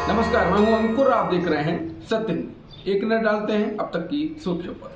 नमस्कार, मैं हूं अंकुर। आप देख रहे हैं सत्य न्यूज़। एक नजर डालते हैं अब तक की सुर्खियों पर।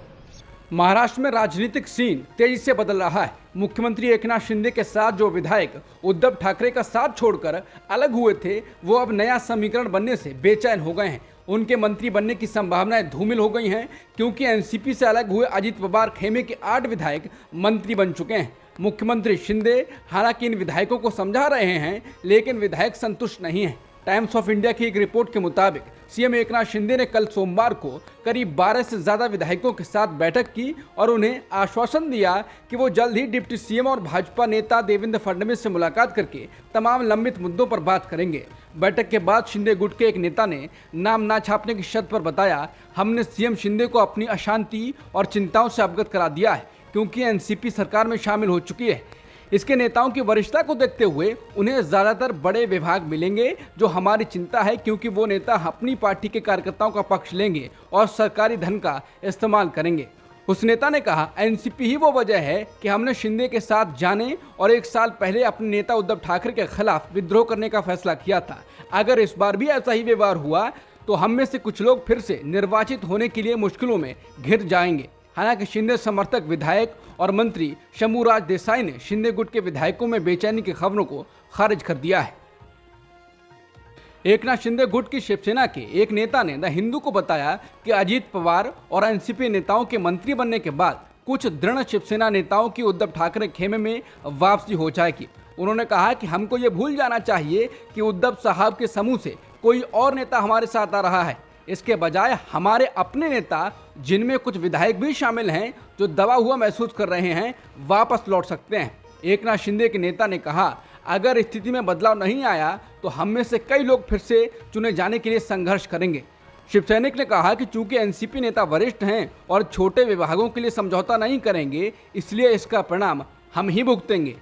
महाराष्ट्र में राजनीतिक सीन तेजी से बदल रहा है। मुख्यमंत्री एकनाथ शिंदे के साथ जो विधायक उद्धव ठाकरे का साथ छोड़कर अलग हुए थे, वो अब नया समीकरण बनने से बेचैन हो गए हैं। उनके मंत्री बनने की संभावनाएं धूमिल हो गई हैं, क्योंकि एनसीपी से अलग हुए अजित पवार खेमे के 8 विधायक मंत्री बन चुके हैं। मुख्यमंत्री शिंदे हालांकि इन विधायकों को समझा रहे हैं, लेकिन विधायक संतुष्ट नहीं हैं। टाइम्स ऑफ इंडिया की एक रिपोर्ट के मुताबिक सीएम एकनाथ शिंदे ने कल सोमवार को करीब 12 से ज्यादा विधायकों के साथ बैठक की और उन्हें आश्वासन दिया कि वो जल्द ही डिप्टी सीएम और भाजपा नेता देवेंद्र फडणवीस से मुलाकात करके तमाम लंबित मुद्दों पर बात करेंगे। बैठक के बाद शिंदे गुट के एक नेता ने नाम ना छापने की शर्त पर बताया, हमने सीएम शिंदे को अपनी अशांति और चिंताओं से अवगत करा दिया है, क्योंकि एनसीपी सरकार में शामिल हो चुकी है। इसके नेताओं की वरिष्ठता को देखते हुए उन्हें ज़्यादातर बड़े विभाग मिलेंगे, जो हमारी चिंता है, क्योंकि वो नेता अपनी पार्टी के कार्यकर्ताओं का पक्ष लेंगे और सरकारी धन का इस्तेमाल करेंगे। उस नेता ने कहा, एनसीपी ही वो वजह है कि हमने शिंदे के साथ जाने और 1 साल पहले अपने नेता उद्धव ठाकरे के खिलाफ विद्रोह करने का फैसला किया था। अगर इस बार भी ऐसा ही व्यवहार हुआ तो हम में से कुछ लोग फिर से निर्वाचित होने के लिए मुश्किलों में घिर जाएंगे। हालांकि शिंदे समर्थक विधायक और मंत्री शंभूराज देसाई ने शिंदे गुट के विधायकों में बेचैनी की खबरों को खारिज कर दिया है। एकनाथ शिंदे गुट की शिवसेना के एक नेता ने द हिंदू को बताया कि अजित पवार और एनसीपी नेताओं के मंत्री बनने के बाद कुछ दृढ़ शिवसेना नेताओं की उद्धव ठाकरे खेमे में वापसी हो जाएगी। उन्होंने कहा कि हमको ये भूल जाना चाहिए कि उद्धव साहब के समूह से कोई और नेता हमारे साथ आ रहा है। इसके बजाय हमारे अपने नेता, जिनमें कुछ विधायक भी शामिल हैं, जो दबा हुआ महसूस कर रहे हैं, वापस लौट सकते हैं। एकनाथ शिंदे के नेता ने कहा, अगर स्थिति में बदलाव नहीं आया तो हम में से कई लोग फिर से चुने जाने के लिए संघर्ष करेंगे। शिवसैनिक ने कहा कि चूंकि एनसीपी नेता वरिष्ठ हैं और छोटे विभागों के लिए समझौता नहीं करेंगे, इसलिए इसका परिणाम हम ही भुगतेंगे।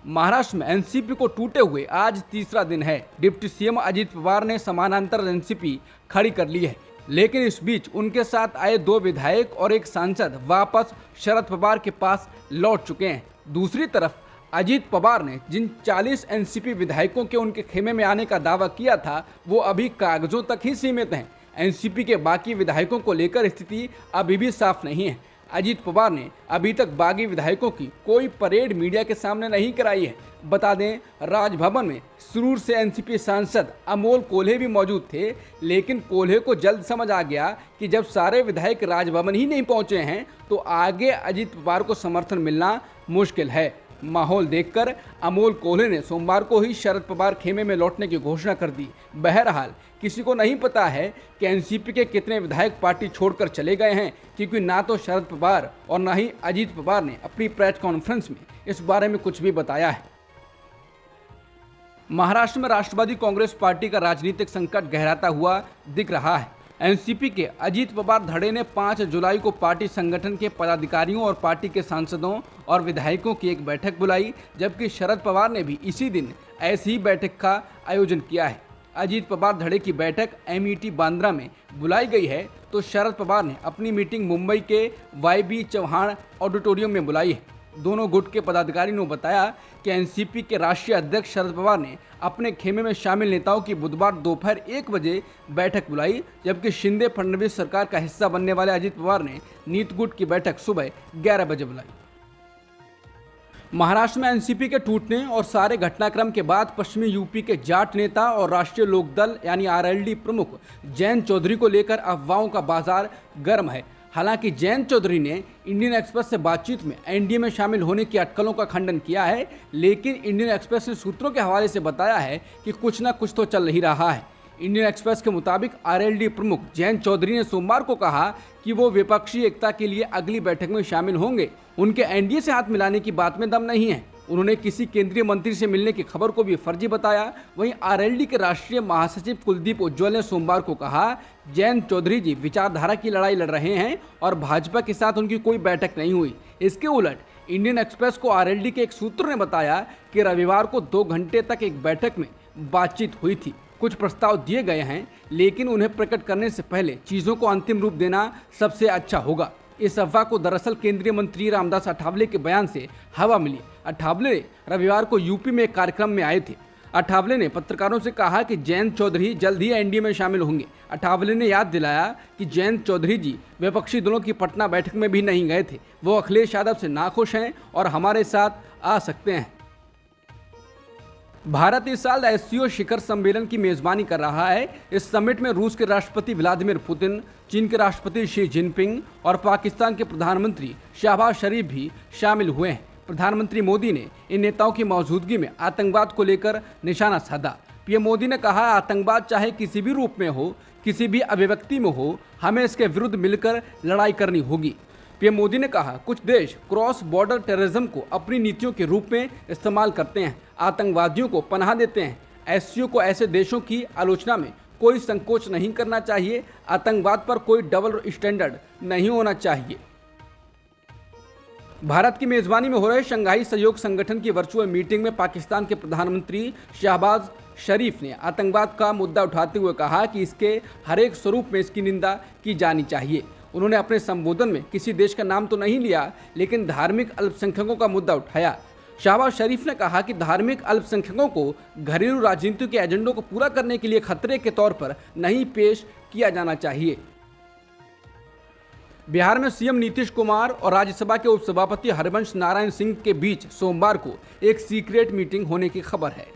महाराष्ट्र में एनसीपी को टूटे हुए आज तीसरा दिन है। डिप्टी सीएम अजित पवार ने समानांतर एनसीपी खड़ी कर ली है, लेकिन इस बीच उनके साथ आए 2 विधायक और एक सांसद वापस शरद पवार के पास लौट चुके हैं। दूसरी तरफ अजित पवार ने जिन 40 एनसीपी विधायकों के उनके खेमे में आने का दावा किया था, वो अभी कागजों तक ही सीमित हैं। एनसीपी के बाकी विधायकों को लेकर स्थिति अभी भी साफ नहीं है। अजित पवार ने अभी तक बागी विधायकों की कोई परेड मीडिया के सामने नहीं कराई है। बता दें, राजभवन में सुरूर से एनसीपी सांसद अमोल कोल्हे भी मौजूद थे, लेकिन कोल्हे को जल्द समझ आ गया कि जब सारे विधायक राजभवन ही नहीं पहुंचे हैं तो आगे अजित पवार को समर्थन मिलना मुश्किल है। माहौल देखकर अमोल कोल्हे ने सोमवार को ही शरद पवार खेमे में लौटने की घोषणा कर दी। बहरहाल किसी को नहीं पता है कि एनसीपी के कितने विधायक पार्टी छोड़कर चले गए हैं, क्योंकि ना तो शरद पवार और ना ही अजित पवार ने अपनी प्रेस कॉन्फ्रेंस में इस बारे में कुछ भी बताया है। महाराष्ट्र में राष्ट्रवादी कांग्रेस पार्टी का राजनीतिक संकट गहराता हुआ दिख रहा है। एनसीपी के अजित पवार धड़े ने 5 जुलाई को पार्टी संगठन के पदाधिकारियों और पार्टी के सांसदों और विधायकों की एक बैठक बुलाई, जबकि शरद पवार ने भी इसी दिन ऐसी ही बैठक का आयोजन किया है। अजित पवार धड़े की बैठक एमईटी बांद्रा में बुलाई गई है, तो शरद पवार ने अपनी मीटिंग मुंबई के वाईबी चौहान ऑडिटोरियम में बुलाई है। दोनों गुट के पदाधिकारी ने बताया कि एनसीपी के राष्ट्रीय अध्यक्ष शरद पवार ने अपने खेमे में शामिल नेताओं की बुधवार दोपहर 1 बजे बैठक बुलाई, जबकि शिंदे फडणवीस सरकार का हिस्सा बनने वाले अजित पवार ने नीत गुट की बैठक सुबह 11 बजे बुलाई। महाराष्ट्र में एनसीपी के टूटने और सारे घटनाक्रम के बाद पश्चिमी यूपी के जाट नेता और राष्ट्रीय लोकदल यानी आरएलडी प्रमुख जयंत चौधरी को लेकर अफवाहों का बाजार गर्म है। हालांकि जयंत चौधरी ने इंडियन एक्सप्रेस से बातचीत में एनडीए में शामिल होने की अटकलों का खंडन किया है, लेकिन इंडियन एक्सप्रेस ने सूत्रों के हवाले से बताया है कि कुछ न कुछ तो चल ही रहा है। इंडियन एक्सप्रेस के मुताबिक आरएलडी प्रमुख जयंत चौधरी ने सोमवार को कहा कि वो विपक्षी एकता के लिए अगली बैठक में शामिल होंगे। उनके एनडीए से हाथ मिलाने की बात में दम नहीं है। उन्होंने किसी केंद्रीय मंत्री से मिलने की खबर को भी फर्जी बताया। वहीं आरएलडी के राष्ट्रीय महासचिव कुलदीप उज्ज्वल ने सोमवार को कहा, जयंत चौधरी जी विचारधारा की लड़ाई लड़ रहे हैं और भाजपा के साथ उनकी कोई बैठक नहीं हुई। इसके उलट इंडियन एक्सप्रेस को आरएलडी के एक सूत्र ने बताया कि रविवार को 2 घंटे तक एक बैठक में बातचीत हुई थी। कुछ प्रस्ताव दिए गए हैं, लेकिन उन्हें प्रकट करने से पहले चीज़ों को अंतिम रूप देना सबसे अच्छा होगा। इस अफवाह को दरअसल केंद्रीय मंत्री रामदास अठावले के बयान से हवा मिली। अठावले रविवार को यूपी में एक कार्यक्रम में आए थे। अठावले ने पत्रकारों से कहा कि जयंत चौधरी जल्द ही एनडीए में शामिल होंगे। अठावले ने याद दिलाया कि जयंत चौधरी जी विपक्षी दलों की पटना बैठक में भी नहीं गए थे। वो अखिलेश यादव से नाखुश हैं और हमारे साथ आ सकते हैं। भारत इस साल एससीओ शिखर सम्मेलन की मेजबानी कर रहा है। इस समिट में रूस के राष्ट्रपति व्लादिमीर पुतिन, चीन के राष्ट्रपति शी जिनपिंग और पाकिस्तान के प्रधानमंत्री शहबाज शरीफ भी शामिल हुए हैं। प्रधानमंत्री मोदी ने इन नेताओं की मौजूदगी में आतंकवाद को लेकर निशाना साधा। पीएम मोदी ने कहा, आतंकवाद चाहे किसी भी रूप में हो, किसी भी अभिव्यक्ति में हो, हमें इसके विरुद्ध मिलकर लड़ाई करनी होगी। पीएम मोदी ने कहा, कुछ देश क्रॉस बॉर्डर टेररिज्म को अपनी नीतियों के रूप में इस्तेमाल करते हैं, आतंकवादियों को पनाह देते हैं। एससीओ को ऐसे देशों की आलोचना में कोई संकोच नहीं करना चाहिए। आतंकवाद पर कोई डबल स्टैंडर्ड नहीं होना चाहिए। भारत की मेजबानी में हो रहे शंघाई सहयोग संगठन की वर्चुअल मीटिंग में पाकिस्तान के प्रधानमंत्री शहबाज शरीफ ने आतंकवाद का मुद्दा उठाते हुए कहा कि इसके हर एक स्वरूप में इसकी निंदा की जानी चाहिए। उन्होंने अपने संबोधन में किसी देश का नाम तो नहीं लिया, लेकिन धार्मिक अल्पसंख्यकों का मुद्दा उठाया। शहबाज शरीफ ने कहा कि धार्मिक अल्पसंख्यकों को घरेलू राजनीति के एजेंडों को पूरा करने के लिए खतरे के तौर पर नहीं पेश किया जाना चाहिए। बिहार में सीएम नीतीश कुमार और राज्यसभा के उपसभापति हरिवंश नारायण सिंह के बीच सोमवार को एक सीक्रेट मीटिंग होने की खबर है।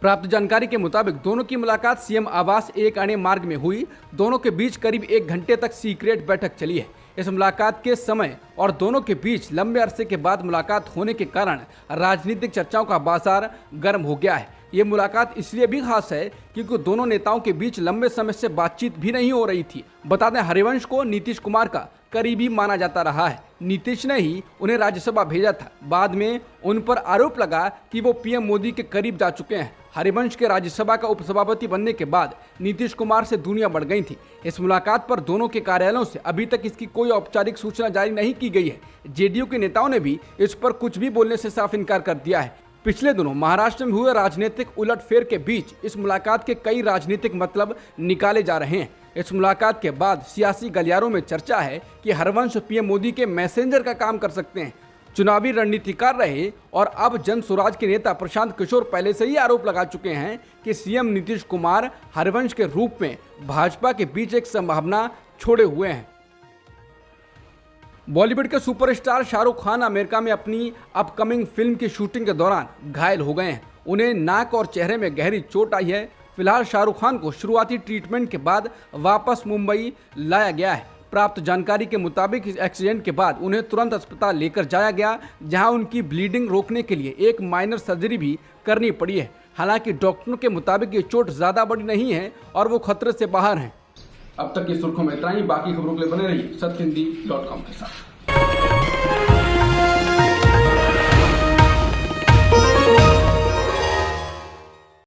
प्राप्त जानकारी के मुताबिक दोनों की मुलाकात सीएम आवास एक अणे मार्ग में हुई। दोनों के बीच करीब 1 घंटे तक सीक्रेट बैठक चली है। इस मुलाकात के समय और दोनों के बीच लंबे अरसे के बाद मुलाकात होने के कारण राजनीतिक चर्चाओं का बाजार गर्म हो गया है। ये मुलाकात इसलिए भी खास है क्योंकि दोनों नेताओं के बीच लंबे समय से बातचीत भी नहीं हो रही थी। बता दें, हरिवंश को नीतीश कुमार का करीबी माना जाता रहा है। नीतीश ने ही उन्हें राज्यसभा भेजा था। बाद में उन पर आरोप लगा कि वो पीएम मोदी के करीब जा चुके हैं। हरिवंश के राज्यसभा का उपसभापति बनने के बाद नीतीश कुमार से दूरियां बढ़ गई थी। इस मुलाकात पर दोनों के कार्यालयों से अभी तक इसकी कोई औपचारिक सूचना जारी नहीं की गई है। जेडीयू के नेताओं ने भी इस पर कुछ भी बोलने से साफ इनकार कर दिया है। पिछले दिनों महाराष्ट्र में हुए राजनीतिक उलटफेर के बीच इस मुलाकात के कई राजनीतिक मतलब निकाले जा रहे हैं। इस मुलाकात के बाद सियासी गलियारों में चर्चा है कि हरिवंश पीएम मोदी के मैसेंजर का काम कर सकते हैं। चुनावी रणनीतिकार रहे और अब जन स्वराज के नेता प्रशांत किशोर पहले से ही आरोप लगा चुके हैं कि सीएम नीतीश कुमार हरिवंश के रूप में भाजपा के बीच एक संभावना छोड़े हुए हैं। बॉलीवुड के सुपरस्टार शाहरुख खान अमेरिका में अपनी अपकमिंग फिल्म की शूटिंग के दौरान घायल हो गए हैं। उन्हें नाक और चेहरे में गहरी चोट आई है। फिलहाल शाहरुख खान को शुरुआती ट्रीटमेंट के बाद वापस मुंबई लाया गया है। प्राप्त जानकारी के मुताबिक इस एक्सीडेंट के बाद उन्हें तुरंत अस्पताल लेकर जाया गया, जहां उनकी ब्लीडिंग रोकने के लिए एक माइनर सर्जरी भी करनी पड़ी है। हालांकि डॉक्टरों के मुताबिक ये चोट ज़्यादा बड़ी नहीं है और वो खतरे से बाहर हैं। अब तक की सुर्खियों में इतना ही। बाकी खबरों के लिए बने रहिए सत्यहिंदी.com के साथ।